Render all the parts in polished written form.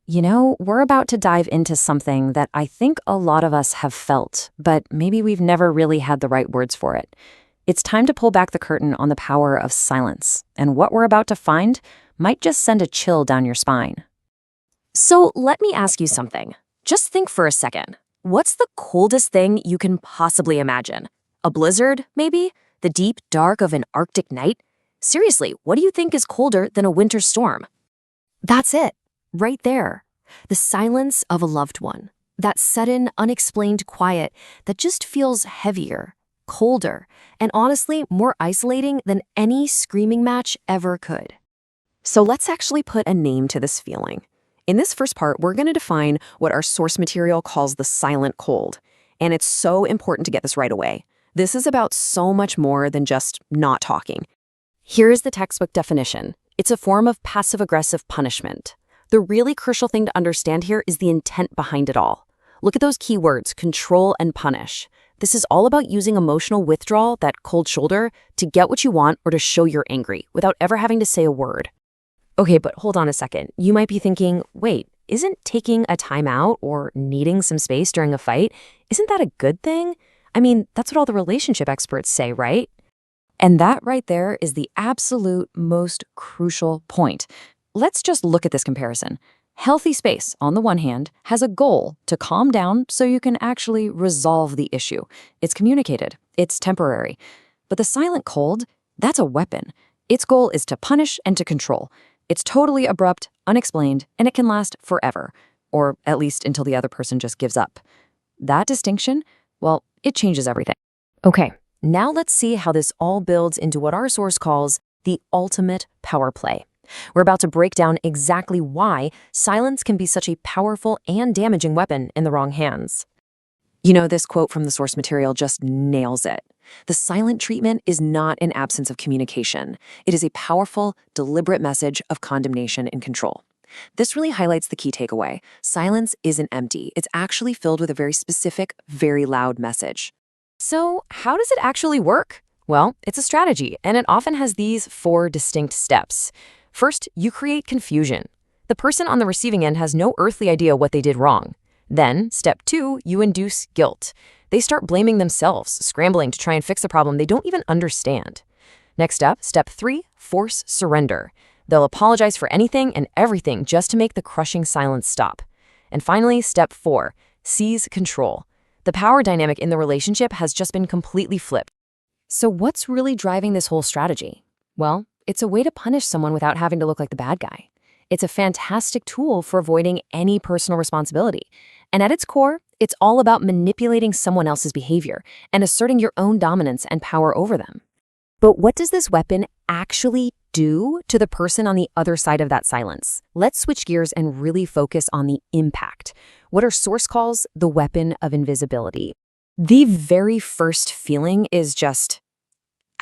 We're about to dive into something that I think a lot of us have felt, but maybe we've never really had the right words for it. It's time to pull back the curtain on the power of silence, and what we're about to find might just send a chill down your spine. So let me ask you something. Just think for a second. What's the coldest thing you can possibly imagine? A blizzard, maybe? The deep dark of an Arctic night? Seriously, what do you think is colder than a winter storm? That's it. Right there. The silence of a loved one. That sudden, unexplained quiet that just feels heavier, colder, and honestly more isolating than any screaming match ever could. So let's actually put a name to this feeling. In this first part, we're going to define what our source material calls the silent cold. And it's so important to get this right away. This is about so much more than just not talking. Here's the textbook definition. It's a form of passive-aggressive punishment. The really crucial thing to understand here is the intent behind it all. Look at those key words, control and punish. This is all about using emotional withdrawal, that cold shoulder, to get what you want or to show you're angry without ever having to say a word. Okay, but hold on a second. You might be thinking, wait, isn't taking a timeout or needing some space during a fight, isn't that a good thing? I mean, that's what all the relationship experts say, right? And that right there is the absolute most crucial point. Let's just look at this comparison. Healthy space, on the one hand, has a goal to calm down so you can actually resolve the issue. It's communicated. It's temporary. But the silent cold, that's a weapon. Its goal is to punish and to control. It's totally abrupt, unexplained, and it can last forever, or at least until the other person just gives up. That distinction, well, it changes everything. Okay, now let's see how this all builds into what our source calls the ultimate power play. We're about to break down exactly why silence can be such a powerful and damaging weapon in the wrong hands. This quote from the source material just nails it. The silent treatment is not an absence of communication. It is a powerful, deliberate message of condemnation and control. This really highlights the key takeaway. Silence isn't empty. It's actually filled with a very specific, very loud message. So, how does it actually work? Well, it's a strategy, and it often has these 4 distinct steps. First, you create confusion. The person on the receiving end has no earthly idea what they did wrong. Then, step 2, you induce guilt. They start blaming themselves, scrambling to try and fix a problem they don't even understand. Next up, step 3, force surrender. They'll apologize for anything and everything just to make the crushing silence stop. And finally, step 4, seize control. The power dynamic in the relationship has just been completely flipped. So what's really driving this whole strategy? Well, it's a way to punish someone without having to look like the bad guy. It's a fantastic tool for avoiding any personal responsibility. And at its core, it's all about manipulating someone else's behavior and asserting your own dominance and power over them. But what does this weapon actually do to the person on the other side of that silence? Let's switch gears and really focus on the impact. What our source calls the weapon of invisibility. The very first feeling is just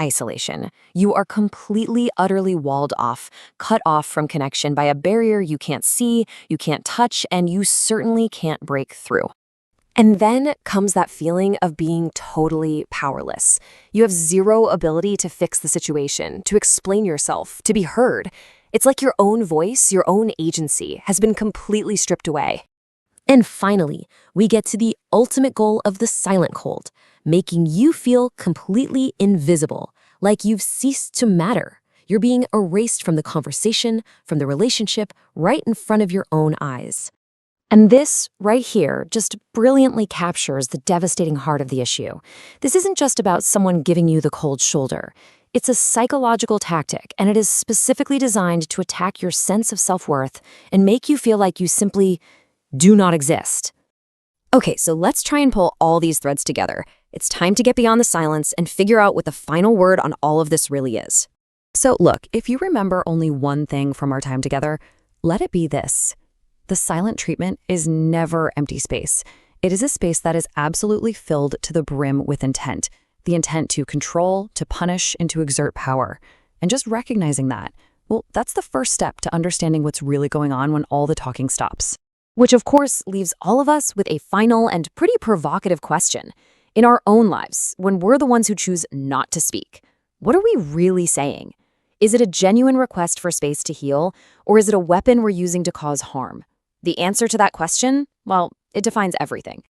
isolation. You are completely, utterly walled off, cut off from connection by a barrier you can't see, you can't touch, and you certainly can't break through. And then comes that feeling of being totally powerless. You have zero ability to fix the situation, to explain yourself, to be heard. It's like your own voice, your own agency, has been completely stripped away. And finally, we get to the ultimate goal of the silent cold, making you feel completely invisible, like you've ceased to matter. You're being erased from the conversation, from the relationship, right in front of your own eyes. And this, right here, just brilliantly captures the devastating heart of the issue. This isn't just about someone giving you the cold shoulder. It's a psychological tactic, and it is specifically designed to attack your sense of self-worth and make you feel like you simply do not exist. Okay, so let's try and pull all these threads together. It's time to get beyond the silence and figure out what the final word on all of this really is. So look, if you remember only one thing from our time together, let it be this. The silent treatment is never empty space. It is a space that is absolutely filled to the brim with intent. The intent to control, to punish, and to exert power. And just recognizing that, well, that's the first step to understanding what's really going on when all the talking stops. Which, of course, leaves all of us with a final and pretty provocative question. In our own lives, when we're the ones who choose not to speak, what are we really saying? Is it a genuine request for space to heal, or is it a weapon we're using to cause harm? The answer to that question, well, it defines everything.